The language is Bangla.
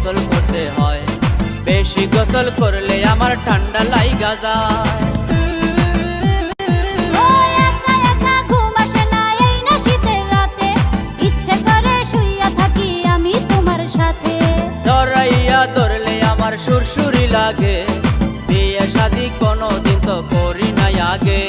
গোসল করতে হয়, বেশি গোসল করলে আমার ঠান্ডা লাইগা যায়। ধরাইয়া ধরলে আমার সুরসুরি লাগে, বিয়ে শাদি কোনোদিন তো করি নাই আগে।